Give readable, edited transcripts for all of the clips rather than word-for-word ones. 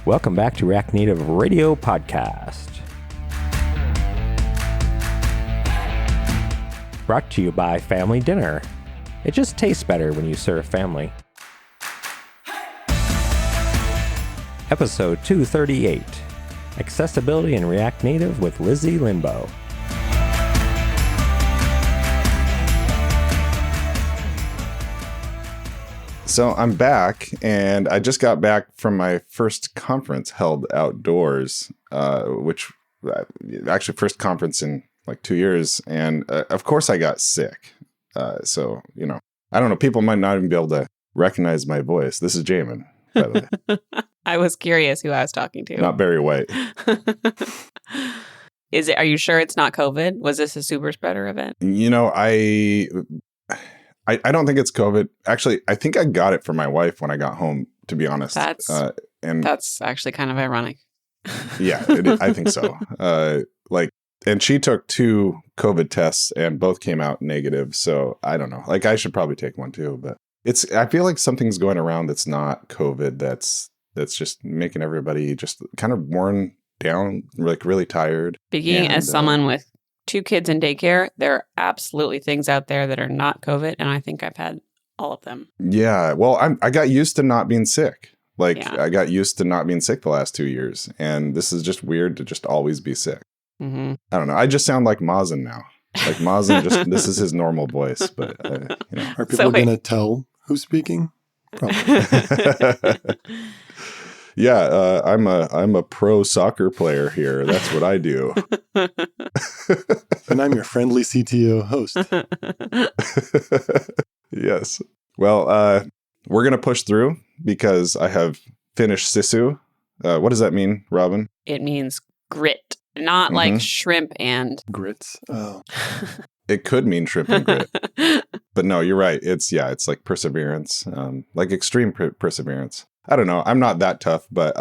Welcome back to React Native Radio Podcast. Brought to you by Family Dinner. It just tastes better when you serve family. Episode 238, Accessibility in React Native with Lizzi Lindboe. So I'm back, and I just got back from my first conference held outdoors, which actually first conference in like 2 years. And of course I got sick. So, I don't know. People might not even be able to recognize my voice. This is Jamon, by the way. I was curious who I was talking to. Not Barry White. Are you sure it's not COVID? Was this a super spreader event? I don't think it's COVID. Actually, I think I got it from my wife when I got home, to be honest. That's actually kind of ironic. Yeah, I think so. And she took 2 COVID tests and both came out negative. So I don't know. I should probably take one too. But I feel like something's going around that's not COVID. That's just making everybody just kind of worn down, like really tired. Speaking as someone with 2 kids in daycare, there are absolutely things out there that are not COVID, and I think I've had all of them. Yeah, well, I got used to not being sick. I got used to not being sick the last 2 years, and this is just weird to just always be sick. Mm-hmm. I don't know. I just sound like Mazen now. Like Mazen, this is his normal voice. But are people going to tell who's speaking? Probably. Yeah, I'm a pro soccer player here. That's what I do. And I'm your friendly CTO host. Yes. Well, we're going to push through because I have finished Sisu. What does that mean, Robin? It means grit, not like shrimp and grits. Oh. It could mean shrimp and grit. But no, you're right. It's like perseverance, like extreme perseverance. I don't know. I'm not that tough, but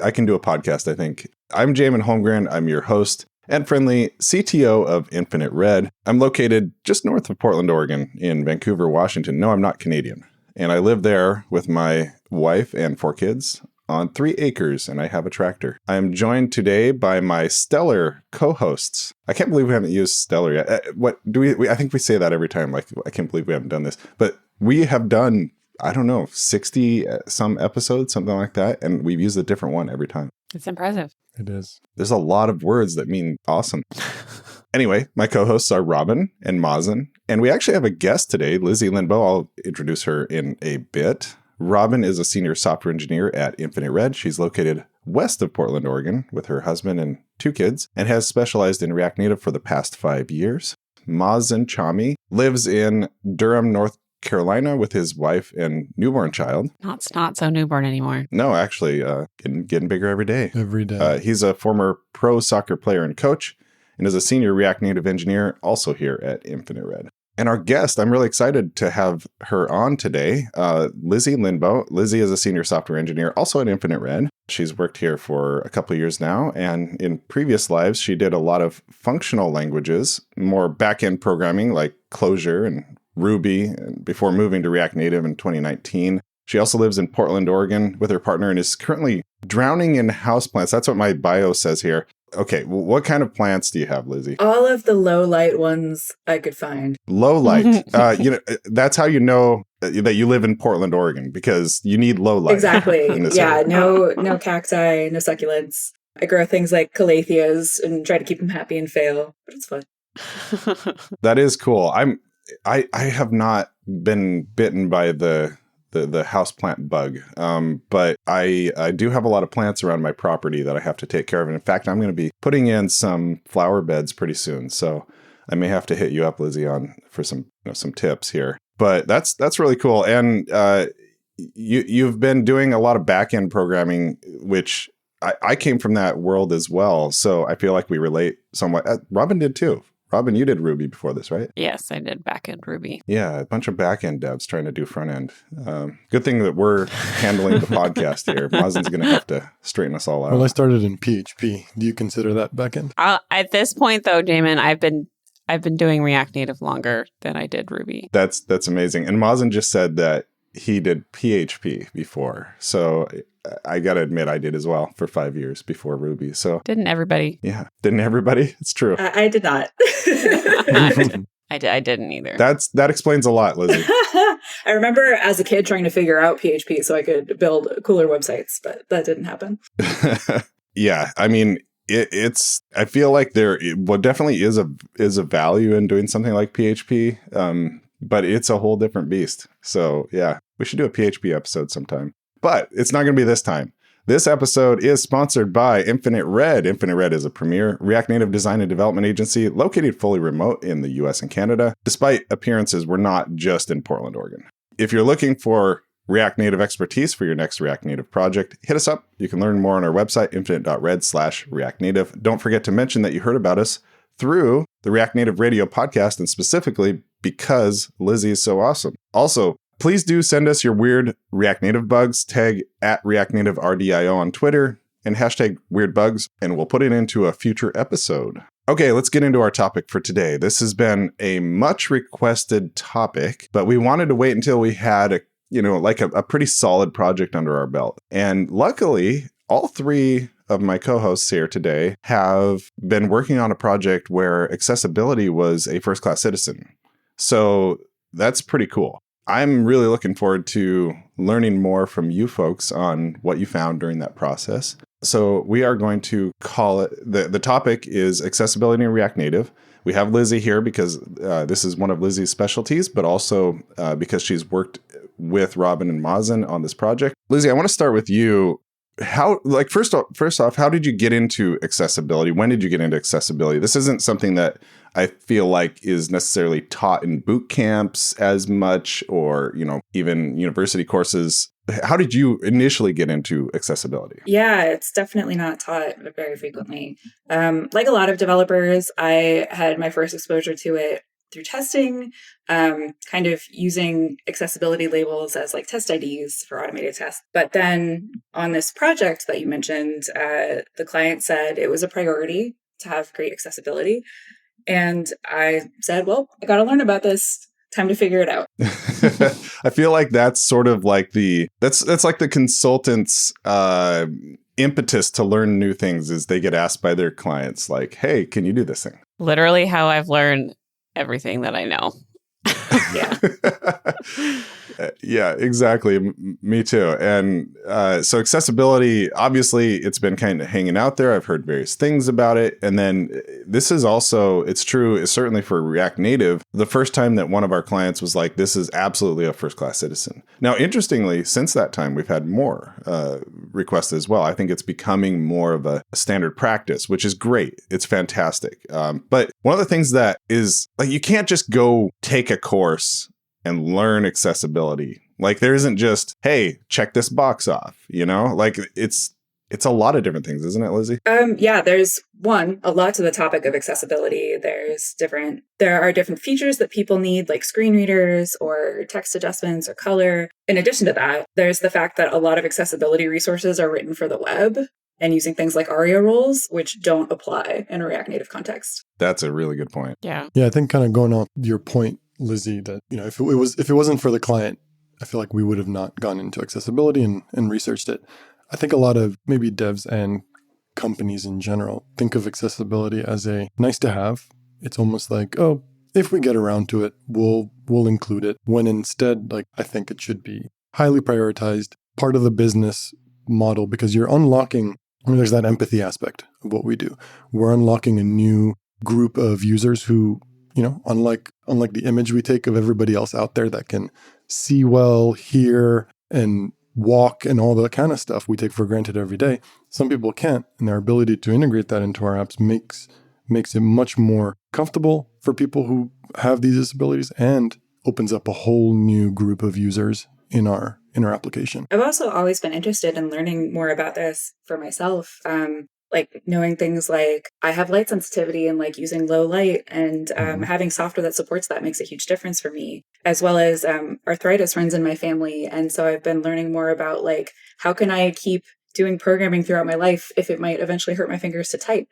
I can do a podcast, I think. I'm Jamon Holmgren. I'm your host and friendly CTO of Infinite Red. I'm located just north of Portland, Oregon, in Vancouver, Washington. No, I'm not Canadian. And I live there with my wife and 4 kids on 3 acres, and I have a tractor. I am joined today by my stellar co-hosts. I can't believe we haven't used stellar yet. What do we I think we say that every time. Like, I can't believe we haven't done this. But we have done, I don't know, 60 some episodes, something like that. And we've used a different one every time. It's impressive. It is. There's a lot of words that mean awesome. Anyway, my co-hosts are Robin and Mazen. And we actually have a guest today, Lizzi Lindboe. I'll introduce her in a bit. Robin is a senior software engineer at Infinite Red. She's located west of Portland, Oregon, with her husband and 2 kids, and has specialized in React Native for the past 5 years. Mazen Chami lives in Durham, North Carolina with his wife and newborn child. It's not so newborn anymore. No, actually, getting bigger every day. Every day. He's a former pro soccer player and coach, and is a senior React Native engineer also here at Infinite Red. And our guest, I'm really excited to have her on today, Lizzi Lindboe. Lizzi is a senior software engineer also at Infinite Red. She's worked here for a couple of years now, and in previous lives, she did a lot of functional languages, more back-end programming like Clojure and Ruby, before moving to React Native in 2019. She also lives in Portland, Oregon with her partner and is currently drowning in houseplants. That's what my bio says here. Okay, well, what kind of plants do you have, Lizzi? All of the low light ones I could find. Low light. That's how you know that you live in Portland, Oregon, because you need low light. Exactly. Yeah, no cacti, no succulents. I grow things like calatheas and try to keep them happy and fail, but it's fun. That is cool. I have not been bitten by the houseplant bug, but I do have a lot of plants around my property that I have to take care of. And in fact, I'm going to be putting in some flower beds pretty soon, so I may have to hit you up, Lizzi, for some tips here. But that's really cool. And you've been doing a lot of back-end programming, which I came from that world as well. So I feel like we relate somewhat. Robin did too. Robin, you did Ruby before this, right? Yes, I did back-end Ruby. Yeah, a bunch of back-end devs trying to do front-end. Good thing that we're handling the podcast here. Mazen's going to have to straighten us all out. Well, I started in PHP. Do you consider that back-end? At this point, though, Jamon, I've been doing React Native longer than I did Ruby. That's amazing. And Mazen just said that he did PHP before. So I got to admit, I did as well for 5 years before Ruby. So Didn't everybody? yeah, didn't everybody? It's true. I did not. I didn't either. That explains a lot, Lizzie. I remember as a kid trying to figure out PHP so I could build cooler websites, but that didn't happen. Yeah, I mean, it's. I feel like there definitely is a value in doing something like PHP, but it's a whole different beast. So yeah, we should do a PHP episode sometime. But it's not going to be this time. This episode is sponsored by Infinite Red. Infinite Red is a premier React Native design and development agency located fully remote in the US and Canada. Despite appearances, we're not just in Portland, Oregon. If you're looking for React Native expertise for your next React Native project, hit us up. You can learn more on our website, infinite.red/React Native. Don't forget to mention that you heard about us through the React Native Radio podcast, and specifically because Lizzie is so awesome. Also, please do send us your weird React Native bugs. Tag at React Native RDIO on Twitter and hashtag weird bugs, and we'll put it into a future episode. Okay, let's get into our topic for today. This has been a much requested topic, but we wanted to wait until we had a pretty solid project under our belt. And luckily, all three of my co-hosts here today have been working on a project where accessibility was a first-class citizen. So that's pretty cool. I'm really looking forward to learning more from you folks on what you found during that process. So we are going to call it, the topic is accessibility in React Native. We have Lizzie here because this is one of Lizzie's specialties, but also because she's worked with Robin and Mazen on this project. Lizzie, I want to start with you. First off, how did you get into accessibility? When did you get into accessibility? This isn't something that I feel like is necessarily taught in boot camps as much, or, even university courses. How did you initially get into accessibility? Yeah, it's definitely not taught very frequently. Like a lot of developers, I had my first exposure to it through testing, kind of using accessibility labels as like test IDs for automated tests. But then on this project that you mentioned, the client said it was a priority to have great accessibility. And I said, well, I got to learn about this. Time to figure it out. I feel like that's sort of like that's like the consultant's impetus to learn new things is they get asked by their clients like, hey, can you do this thing? Literally how I've learned everything that I know. Yeah. Yeah, exactly. Me too. And so accessibility, obviously, it's been kind of hanging out there. I've heard various things about it. And then this is also, it's true, it's certainly for React Native, the first time that one of our clients was like, this is absolutely a first-class citizen. Now, interestingly, since that time, we've had more requests as well. I think it's becoming more of a standard practice, which is great. It's fantastic. But one of the things that is, like, you can't just go take a course and learn accessibility. Like, there isn't just, hey, check this box off, like it's a lot of different things, isn't it, Lizzie? Yeah, there's a lot to the topic of accessibility. There are different features that people need, like screen readers or text adjustments or color. In addition to that, there's the fact that a lot of accessibility resources are written for the web and using things like ARIA roles, which don't apply in a React Native context. That's a really good point. Yeah. Yeah, I think kind of going on your point, Lizzie, that if it wasn't for the client, I feel like we would have not gone into accessibility and researched it. I think a lot of maybe devs and companies in general think of accessibility as a nice to have. It's almost like, oh, if we get around to it, we'll include it. When instead, like, I think it should be highly prioritized, part of the business model, because you're unlocking. There's that empathy aspect of what we do. We're unlocking a new group of users who, unlike the image we take of everybody else out there that can see well, hear, and walk and all that kind of stuff we take for granted every day, some people can't. And their ability to integrate that into our apps makes it much more comfortable for people who have these disabilities and opens up a whole new group of users in our application. I've also always been interested in learning more about this for myself. Like knowing things like I have light sensitivity and like using low light and having software that supports that makes a huge difference for me, as well as arthritis runs in my family. And so I've been learning more about like, how can I keep doing programming throughout my life if it might eventually hurt my fingers to type?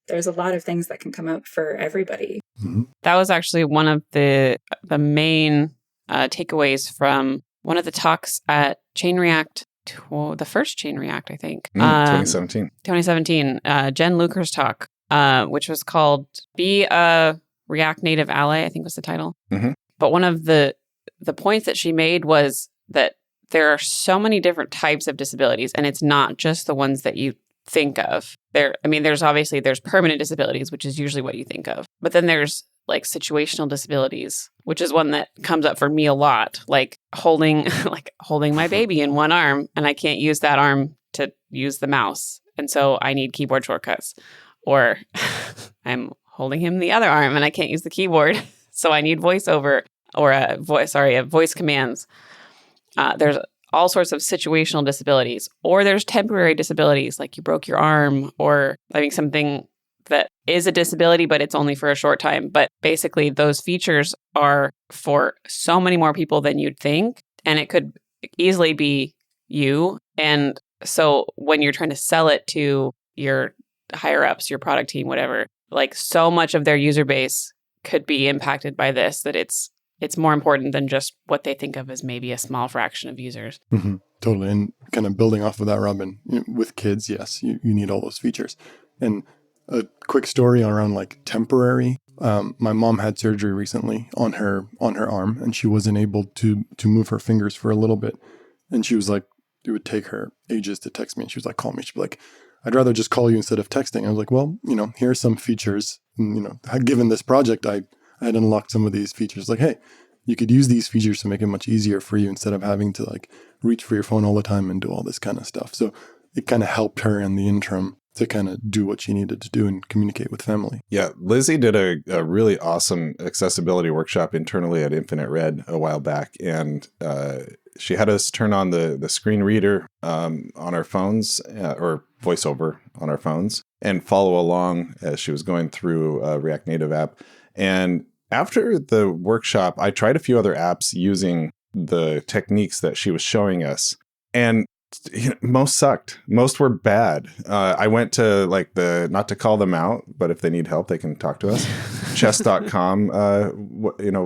there's a lot of things that can come up for everybody. Mm-hmm. That was actually one of the main takeaways from one of the talks at Chain React, the first Chain React, I think. 2017. 2017, Jen Luker's talk, which was called Be a React Native Ally, I think was the title. Mhm. But one of the points that she made was that there are so many different types of disabilities, and it's not just the ones that you think of. There's permanent disabilities, which is usually what you think of. But then there's like situational disabilities, which is one that comes up for me a lot, like holding my baby in one arm, and I can't use that arm to use the mouse. And so I need keyboard shortcuts. Or I'm holding him in the other arm and I can't use the keyboard. So I need voiceover or voice commands. There's all sorts of situational disabilities, or there's temporary disabilities, like you broke your arm, or having something that is a disability, but it's only for a short time. But basically, those features are for so many more people than you'd think, and it could easily be you. And so when you're trying to sell it to your higher ups, your product team, whatever, like so much of their user base could be impacted by this, that it's more important than just what they think of as maybe a small fraction of users. Mm-hmm. Totally. And kind of building off of that, Robin, with kids, yes, you need all those features. And a quick story around like temporary. My mom had surgery recently on her arm, and she wasn't able to move her fingers for a little bit. And she was like, it would take her ages to text me. And she was like, call me. She'd be like, I'd rather just call you instead of texting. I was like, well, here are some features. And, given this project, I had unlocked some of these features. Like, hey, you could use these features to make it much easier for you instead of having to like reach for your phone all the time and do all this kind of stuff. So it kind of helped her in the interim to kind of do what she needed to do and communicate with family. Yeah, Lizzie did a really awesome accessibility workshop internally at Infinite Red a while back, and she had us turn on the screen reader on our phones, or voiceover on our phones, and follow along as she was going through a React Native app. And after the workshop, I tried a few other apps using the techniques that she was showing us, and most sucked. Most were bad. I went to like not to call them out, but if they need help, they can talk to us. chess.com,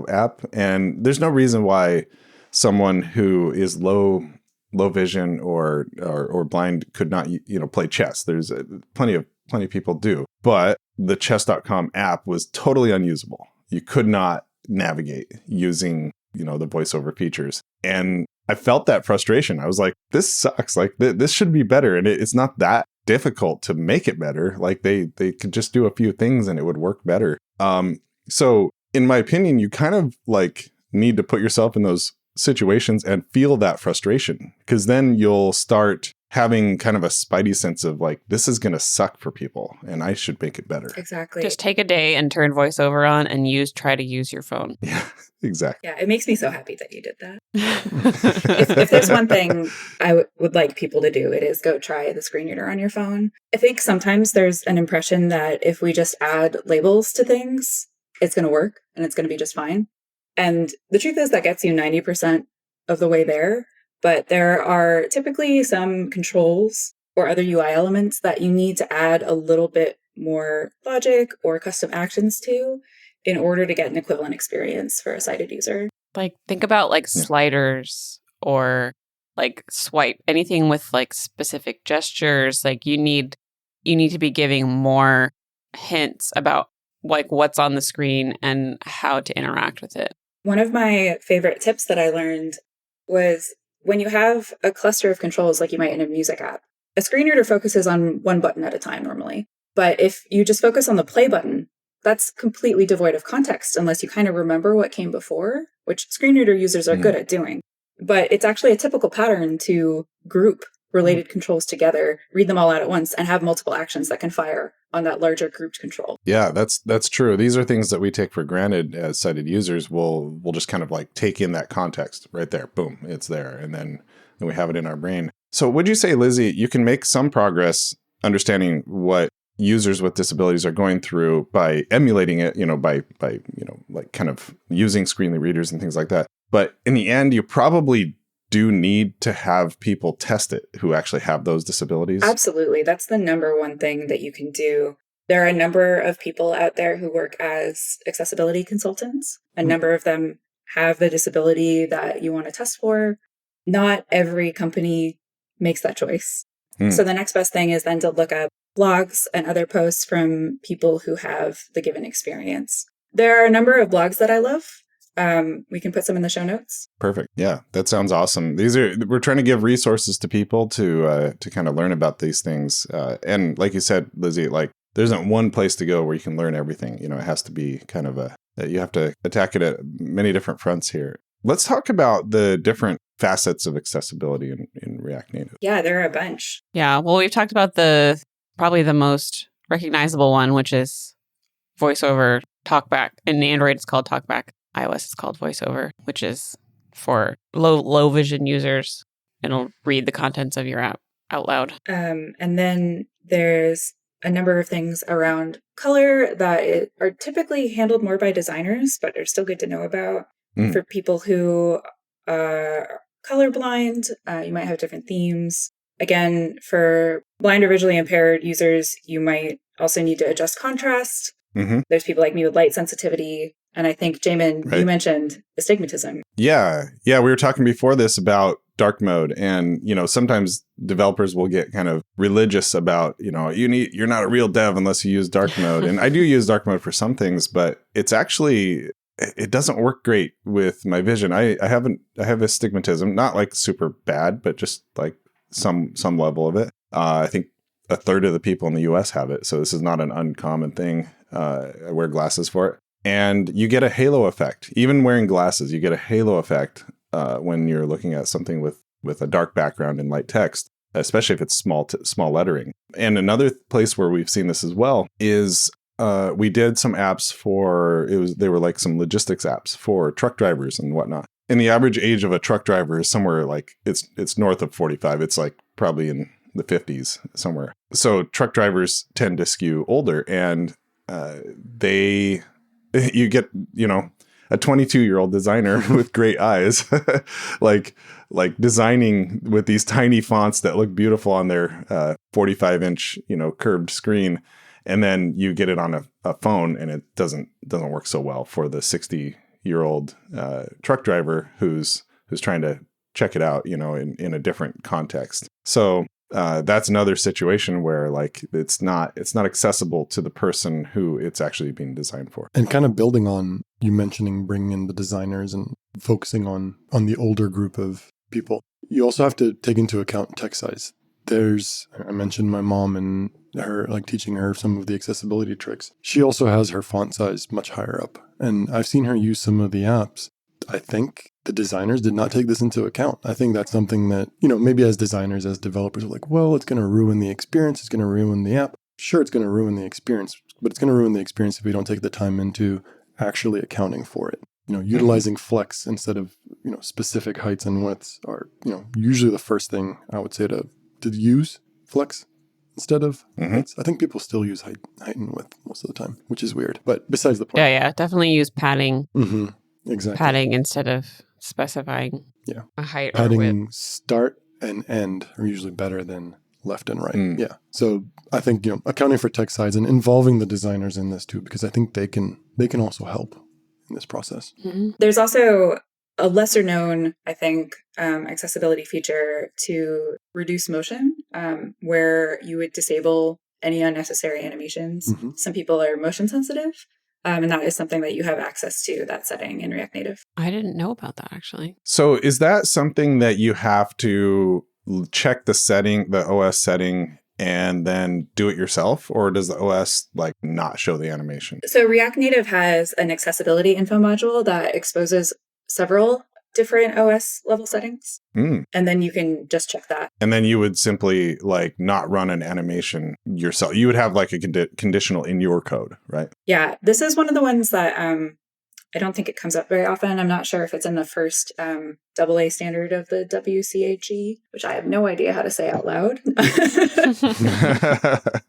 app. And there's no reason why someone who is low vision or blind could not, play chess. There's plenty of people do, but the chess.com app was totally unusable. You could not navigate using, the voiceover features. And I felt that frustration. I was like, this sucks. Like this should be better. And it's not that difficult to make it better. Like they could just do a few things and it would work better. So in my opinion, you kind of like need to put yourself in those situations and feel that frustration, because then you'll start having kind of a spidey sense of like, this is going to suck for people and I should make it better. Exactly. Just take a day and turn voiceover on and try to use your phone. Yeah, exactly. Yeah, it makes me so happy that you did that. if there's one thing I would like people to do, it is go try the screen reader on your phone. I think sometimes there's an impression that if we just add labels to things, it's going to work and it's going to be just fine. And the truth is that gets you 90% of the way there. But there are typically some controls or other UI elements that you need to add a little bit more logic or custom actions to in order to get an equivalent experience for a sighted user. Like think about like sliders or like swipe, anything with like specific gestures. Like you need to be giving more hints about like what's on the screen and how to interact with it. One of my favorite tips that I learned was when you have a cluster of controls like you might in a music app, a screen reader focuses on one button at a time normally. But if you just focus on the play button, that's completely devoid of context unless you kind of remember what came before, which screen reader users are good at doing. But it's actually a typical pattern to group related controls together, read them all out at once, and have multiple actions that can fire on that larger grouped control. Yeah, that's true. These are things that we take for granted as sighted users. We'll just kind of like take in that context right there. Boom, it's there. And then we have it in our brain. So would you say, Lizzie, you can make some progress understanding what users with disabilities are going through by emulating it, by like kind of using screen readers and things like that. But in the end, you probably do need to have people test it who actually have those disabilities? Absolutely. That's the number one thing that you can do. There are a number of people out there who work as accessibility consultants. A number of them have the disability that you want to test for. Not every company makes that choice. So the next best thing is then to look up blogs and other posts from people who have the given experience. There are a number of blogs that I love. We can put some in the show notes. Perfect. Yeah, that sounds awesome. We're trying to give resources to people to kind of learn about these things. And like you said, Lizzie, like there isn't one place to go where you can learn everything. You know, it has to be kind of you have to attack it at many different fronts here. Let's talk about the different facets of accessibility in React Native. Yeah, there are a bunch. Yeah. Well, we've talked about probably the most recognizable one, which is VoiceOver TalkBack. In Android, it's called TalkBack. iOS is called VoiceOver, which is for low vision users. It'll read the contents of your app out loud. And then there's a number of things around color that are typically handled more by designers, but are still good to know about. For people who are colorblind, you might have different themes. Again, for blind or visually impaired users, you might also need to adjust contrast. There's people like me with light sensitivity. And I think, Jamon, you mentioned astigmatism. Yeah. We were talking before this about dark mode. And, you know, sometimes developers will get kind of religious about, you know, you're not a real dev unless you use dark mode. And I do use dark mode for some things, but it doesn't work great with my vision. I have astigmatism, not like super bad, but just like some level of it. I think a third of the people in the US have it. So this is not an uncommon thing. I wear glasses for it. And you get a halo effect. Even wearing glasses, you get a halo effect when you're looking at something with a dark background and light text, especially if it's small lettering. And another place where we've seen this as well is we did some apps they were like some logistics apps for truck drivers and whatnot. And the average age of a truck driver is somewhere like it's north of 45. It's like probably in the 50s somewhere. So truck drivers tend to skew older, and you get, you know, a 22-year-old designer with great eyes, like designing with these tiny fonts that look beautiful on their 45-inch, you know, curved screen. And then you get it on a phone, and it doesn't work so well for the 60-year-old truck driver who's trying to check it out, you know, in a different context. So that's another situation where like it's not accessible to the person who it's actually being designed for. And kind of building on you mentioning bringing in the designers and focusing on the older group of people, you also have to take into account text size. I mentioned my mom and her, like teaching her some of the accessibility tricks. She also has her font size much higher up. And I've seen her use some of the apps. I think the designers did not take this into account. I think that's something that, you know, maybe as designers, as developers are like, well, it's going to ruin the experience. It's going to ruin the app. Sure, it's going to ruin the experience, but it's going to ruin the experience if we don't take the time into actually accounting for it. You know, utilizing flex instead of, you know, specific heights and widths are, you know, usually the first thing I would say to use flex instead of heights. I think people still use height and width most of the time, which is weird. But besides the point. Yeah. Definitely use padding. Exactly. Padding instead of specifying a height or width. Padding start and end are usually better than left and right. Yeah. So I think, you know, accounting for text size and involving the designers in this too, because I think they can also help in this process. There's also a lesser known, I think, accessibility feature to reduce motion, where you would disable any unnecessary animations. Some people are motion sensitive, and that is something that you have access to, that setting in React Native. I didn't know about that, actually. So is that something that you have to check the setting, the OS setting, and then do it yourself? Or does the OS like not show the animation? So React Native has an accessibility info module that exposes several different OS level settings. And then you can just check that. And then you would simply like not run an animation yourself. You would have like a conditional in your code, right? Yeah. This is one of the ones that I don't think it comes up very often. I'm not sure if it's in the first AA standard of the WCAG, which I have no idea how to say out loud.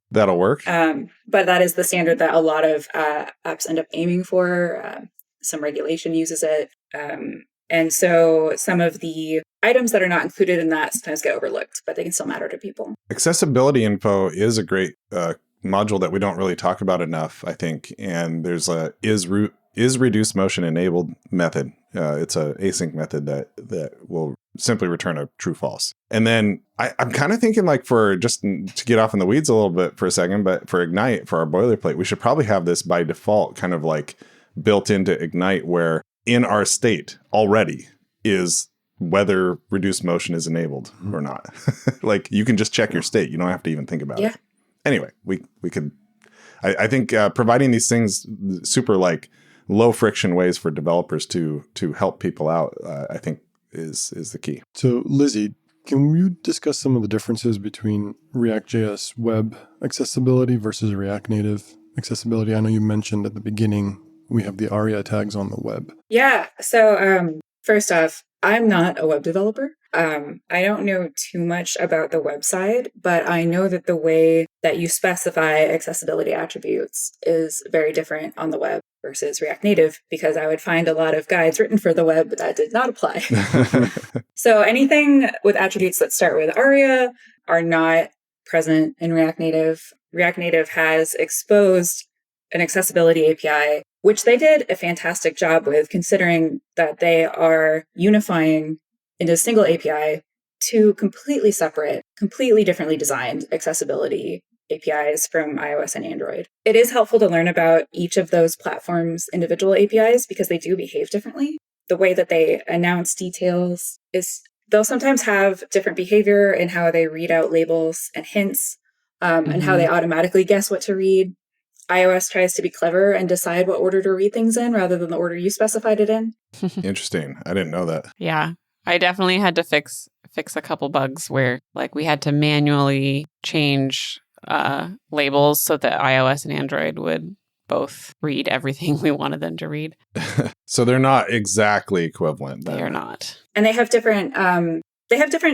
That'll work. But that is the standard that a lot of apps end up aiming for. Some regulation uses it. And so some of the items that are not included in that sometimes get overlooked, but they can still matter to people. Accessibility info is a great module that we don't really talk about enough, I think. And there's a is reduced motion enabled method. It's a async method that will simply return a true false. And then I'm kind of thinking like for just to get off in the weeds a little bit for a second, but for Ignite, for our boilerplate, we should probably have this by default kind of like built into Ignite, where in our state already is whether reduced motion is enabled or not. Like you can just check your state. You don't have to even think about it. Anyway, we could, I think providing these things super like low friction ways for developers to help people out, I think is the key. So Lizzie, can you discuss some of the differences between React.js web accessibility versus React Native accessibility? I know you mentioned at the beginning we have the ARIA tags on the web. Yeah. So first off, I'm not a web developer. I don't know too much about the web side, but I know that the way that you specify accessibility attributes is very different on the web versus React Native, because I would find a lot of guides written for the web that did not apply. So anything with attributes that start with ARIA are not present in React Native. React Native has exposed an accessibility API, which they did a fantastic job with, considering that they are unifying into a single API two completely separate, completely differently designed accessibility APIs from iOS and Android. It is helpful to learn about each of those platforms' individual APIs because they do behave differently. The way that they announce details is they'll sometimes have different behavior in how they read out labels and hints, and how they automatically guess what to read. iOS tries to be clever and decide what order to read things in rather than the order you specified it in. Interesting. I didn't know that. Yeah. I definitely had to fix a couple bugs where like we had to manually change labels so that iOS and Android would both read everything we wanted them to read. So they're not exactly equivalent. They are not. And they have different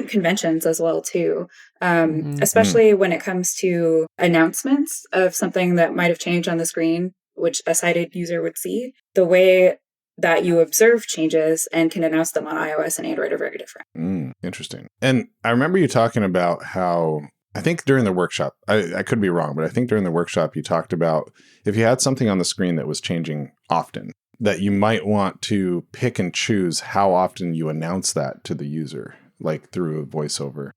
conventions as well too, especially when it comes to announcements of something that might have changed on the screen, which a sighted user would see. The way that you observe changes and can announce them on iOS and Android are very different. Interesting. And I remember you talking about how, I think during the workshop, I could be wrong, but I think during the workshop you talked about if you had something on the screen that was changing often, that you might want to pick and choose how often you announce that to the user, like through a voiceover.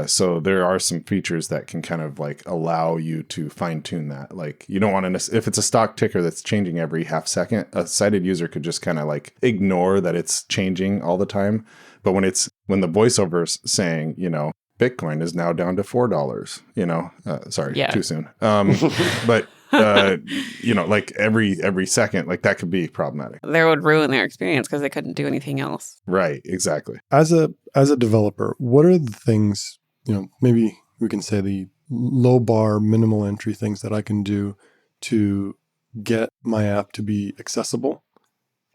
So there are some features that can kind of like allow you to fine tune that. Like you don't want to, if it's a stock ticker that's changing every half second, a sighted user could just kind of like ignore that it's changing all the time. But when the voiceover's saying, Bitcoin is now down to $4, sorry, too soon. But like every second, like that could be problematic. They would ruin their experience because they couldn't do anything else. Right, exactly. As a developer, what are the things, maybe we can say the low bar, minimal entry things that I can do to get my app to be accessible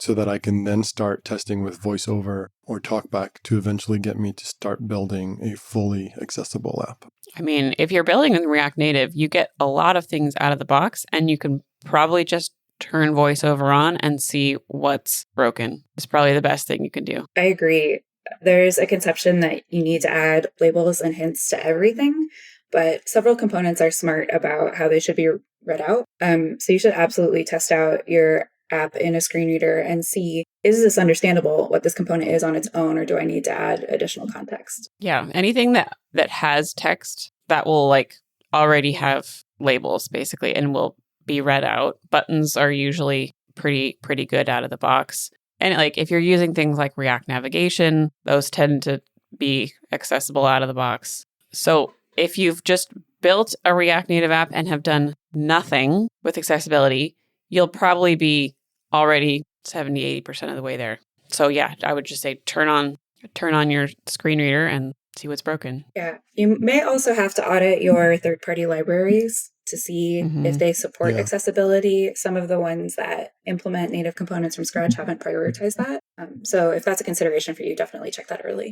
so that I can then start testing with VoiceOver or TalkBack to eventually get me to start building a fully accessible app? I mean, if you're building with React Native, you get a lot of things out of the box, and you can probably just turn VoiceOver on and see what's broken. It's probably the best thing you can do. I agree. There's a conception that you need to add labels and hints to everything, but several components are smart about how they should be read out. So you should absolutely test out your app in a screen reader and see, is this understandable what this component is on its own, or do I need to add additional context? Yeah, anything that has text that will like already have labels basically and will be read out. Buttons are usually pretty good out of the box. And like if you're using things like React Navigation, those tend to be accessible out of the box. So if you've just built a React Native app and have done nothing with accessibility, you'll probably be already 70-80% of the way there. So yeah, I would just say turn on your screen reader and see what's broken. Yeah. You may also have to audit your third-party libraries to see if they support accessibility. Some of the ones that implement native components from scratch haven't prioritized that. So if that's a consideration for you, definitely check that early.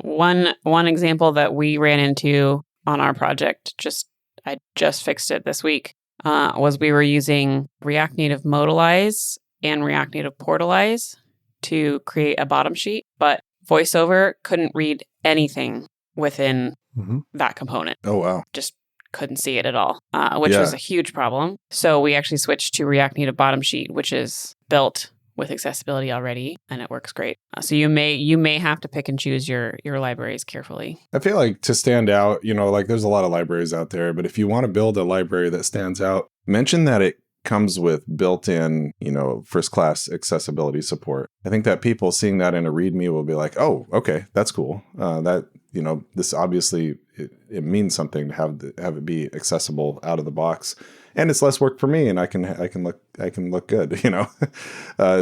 One example that we ran into on our project, I just fixed it this week, was we were using React Native Modalize and React Native Portalize to create a bottom sheet, but VoiceOver couldn't read anything within that component. Oh, wow. Just couldn't see it at all, which was a huge problem. So we actually switched to React Native Bottom Sheet, which is built with accessibility already, and it works great. So you may have to pick and choose your libraries carefully. I feel like to stand out, like there's a lot of libraries out there, but if you want to build a library that stands out, mention that it comes with built-in, first-class accessibility support. I think that people seeing that in a README will be like, oh, okay, that's cool. This obviously, it means something to have it be accessible out of the box. And it's less work for me, and I can look good,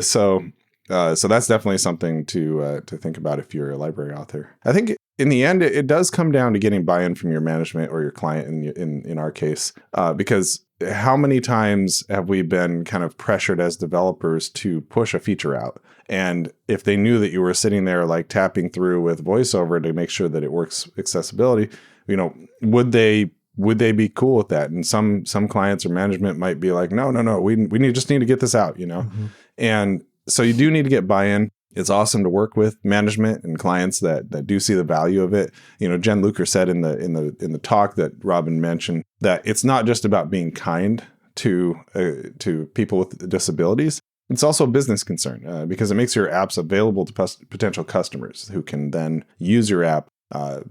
So that's definitely something to think about if you're a library author. I think in the end, it does come down to getting buy-in from your management or your client. In our case, because how many times have we been kind of pressured as developers to push a feature out? And if they knew that you were sitting there like tapping through with VoiceOver to make sure that it works accessibility, would they be cool with that? And some clients or management might be like, no, we just need to get this out, Mm-hmm. And so you do need to get buy-in. It's awesome to work with management and clients that do see the value of it. Jen Luker said in the talk that Robin mentioned that it's not just about being kind to people with disabilities. It's also a business concern because it makes your apps available to potential customers who can then use your app,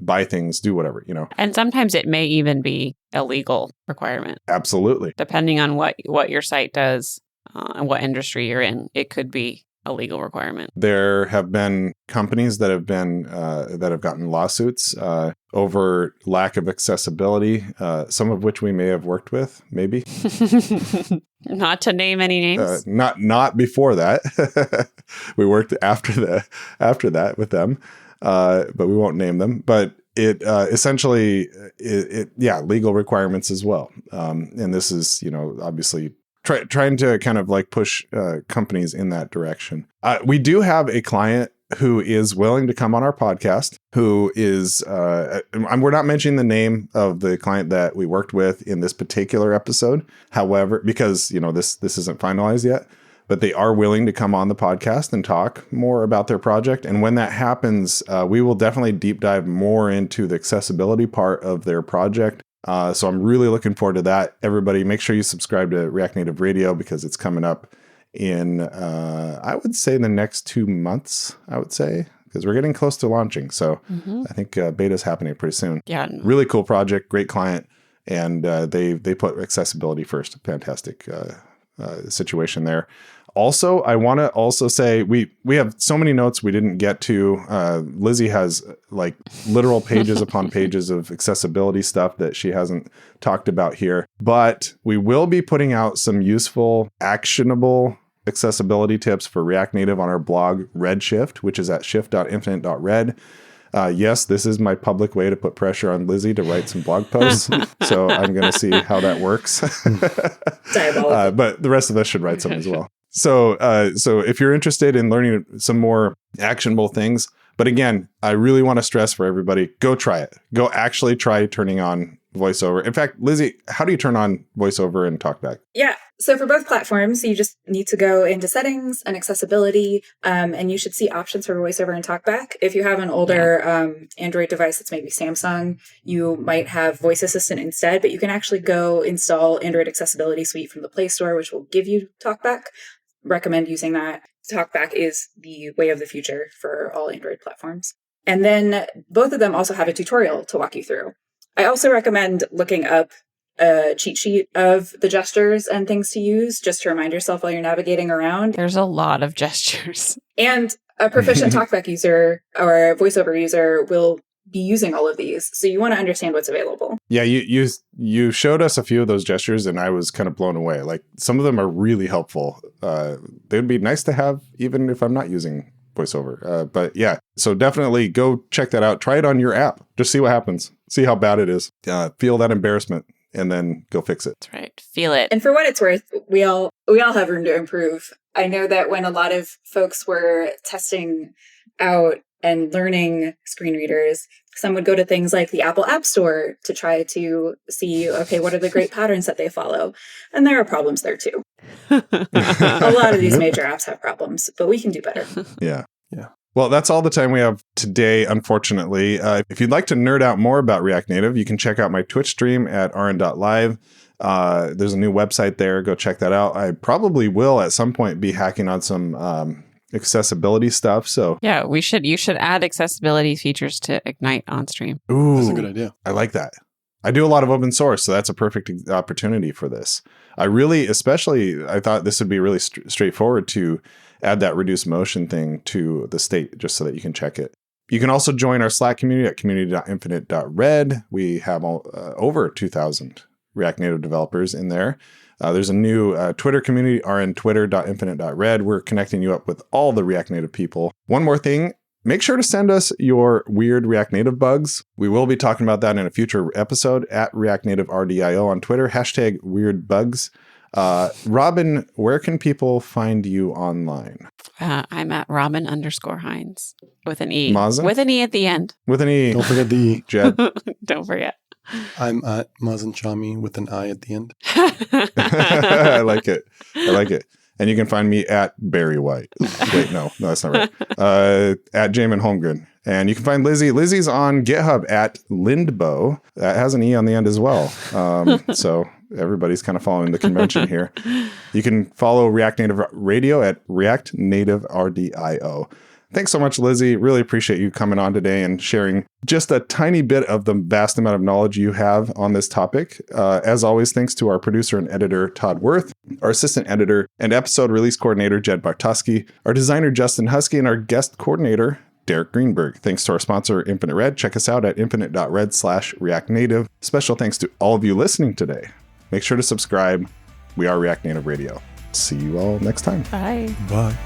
buy things, do whatever, And sometimes it may even be a legal requirement. Absolutely. Depending on what your site does and what industry you're in, it could be a legal requirement. There have been companies that have gotten lawsuits over lack of accessibility, some of which we may have worked with, maybe. Not to name any names. Not before that. We worked after that with them, but we won't name them. But it essentially, legal requirements as well. And this is, obviously trying to kind of like push companies in that direction. We do have a client who is willing to come on our podcast, who is, we're not mentioning the name of the client that we worked with in this particular episode. However, because, this isn't finalized yet, but they are willing to come on the podcast and talk more about their project. And when that happens, we will definitely deep dive more into the accessibility part of their project. So I'm really looking forward to that. Everybody, make sure you subscribe to React Native Radio because it's coming up in, I would say, the next 2 months, because we're getting close to launching. So I think beta is happening pretty soon. Yeah. Really cool project, great client. And they put accessibility first. Fantastic situation there. Also, I want to also say we have so many notes we didn't get to. Lizzie has like literal pages upon pages of accessibility stuff that she hasn't talked about here. But we will be putting out some useful, actionable accessibility tips for React Native on our blog Redshift, which is at shift.infinite.red. Yes, this is my public way to put pressure on Lizzie to write some blog posts. So I'm going to see how that works. But the rest of us should write some as well. So if you're interested in learning some more actionable things, but again, I really want to stress for everybody, go try it. Go actually try turning on VoiceOver. In fact, Lizzie, how do you turn on VoiceOver and TalkBack? Yeah. So for both platforms, you just need to go into settings and accessibility, and you should see options for VoiceOver and TalkBack. If you have an older Android device that's maybe Samsung, you might have Voice Assistant instead, but you can actually go install Android Accessibility Suite from the Play Store, which will give you TalkBack. Recommend using that. TalkBack is the way of the future for all Android platforms. And then both of them also have a tutorial to walk you through. I also recommend looking up a cheat sheet of the gestures and things to use just to remind yourself while you're navigating around. There's a lot of gestures. And a proficient TalkBack user or VoiceOver user will be using all of these. So you want to understand what's available. Yeah, you showed us a few of those gestures and I was kind of blown away. Like some of them are really helpful. They'd be nice to have even if I'm not using VoiceOver. But yeah, so definitely go check that out. Try it on your app. Just see what happens. See how bad it is. Feel that embarrassment and then go fix it. That's right. Feel it. And for what it's worth, we all have room to improve. I know that when a lot of folks were testing out and learning screen readers, some would go to things like the Apple App Store to try to see, okay, what are the great patterns that they follow? And there are problems there too. A lot of these major apps have problems, but we can do better. Yeah. Yeah. Well, that's all the time we have today, unfortunately. If you'd like to nerd out more about React Native, you can check out my Twitch stream at rn.live. There's a new website there. Go check that out. I probably will at some point be hacking on some accessibility stuff. So Yeah, you should add accessibility features to Ignite on stream. ooh, That's a good idea. I like that. I do a lot of open source, so that's a perfect opportunity for this. I thought this would be really straightforward to add that reduced motion thing to the state just so that you can check it. You can also join our Slack community at community.infinite.red. We have over 2,000 React Native developers in there. There's a new Twitter community, rntwitter.infinite.red. We're connecting you up with all the React Native people. One more thing, make sure to send us your weird React Native bugs. We will be talking about that in a future episode at React Native RDIO on Twitter, #weirdbugs. Robin, where can people find you online? I'm at Robin_Hines with an E. Mazen? With an E at the end. With an E. Don't forget the E. Jed. Don't forget. I'm at Mazen Chami with an I at the end. I like it. And you can find me at Barry White. Wait, no, that's not right. At Jamon Holmgren. And you can find Lizzi. Lizzi's on GitHub at Lindboe. That has an E on the end as well. So everybody's kind of following the convention here. You can follow React Native Radio at React Native RDIO. Thanks so much, Lizzi. Really appreciate you coming on today and sharing just a tiny bit of the vast amount of knowledge you have on this topic. As always, thanks to our producer and editor, Todd Worth, our assistant editor and episode release coordinator, Jed Bartoski, our designer, Justin Husky, and our guest coordinator, Derek Greenberg. Thanks to our sponsor, Infinite Red. Check us out at infinite.red/React Native. Special thanks to all of you listening today. Make sure to subscribe. We are React Native Radio. See you all next time. Bye. Bye.